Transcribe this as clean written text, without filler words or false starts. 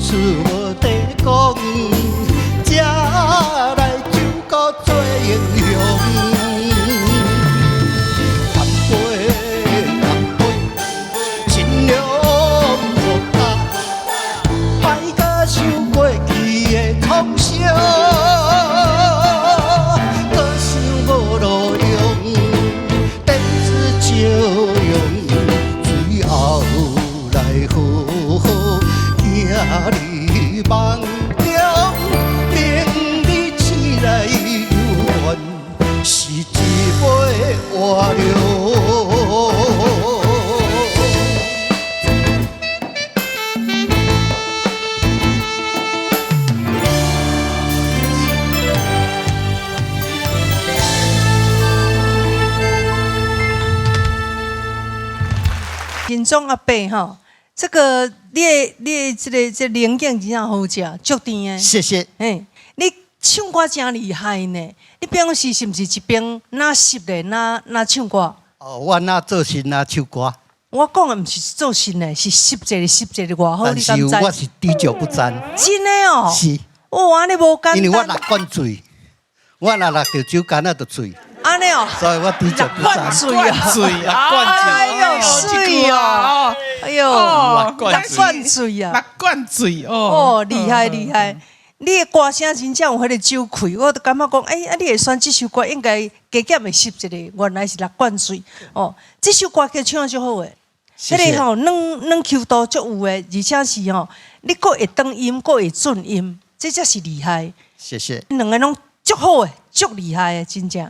事无地讲，才来酒歌做英雄。干杯，干杯，尽量无怕，摆甲受过去的创伤，搁想无路用，电子照用，最后来好好行入梦中，明日醒来有缘，是一杯活流。金钟阿伯哈，这个你这灵验真正好食，足甜的。谢谢。你唱歌真厉害呢！你平时是不是一边哪湿的哪唱歌？哦，我哪做新哪唱歌，我讲的不是做新的，是湿者的偌好，但是你敢知？我是滴酒不沾。真的哦。是。哇，安尼无简单。因为我六罐醉，我若六着酒干那就醉。安尼哦。所以我滴酒不沾。醉啊！醉啊！灌醉！哎呦，水哦！哎呦，六灌醉啊！六灌醉哦！哦，厉害厉害！你的歌声真正有迄个酒气，我都感觉讲，你会选这首歌应该加减会湿一个，原来是六灌水哦。这首歌曲唱得足好诶，迄个吼软 Q 度足有诶，而且是吼，你阁会长音，阁会准音，这才是厉害。谢谢。两个拢足好诶，足厉害诶，真正。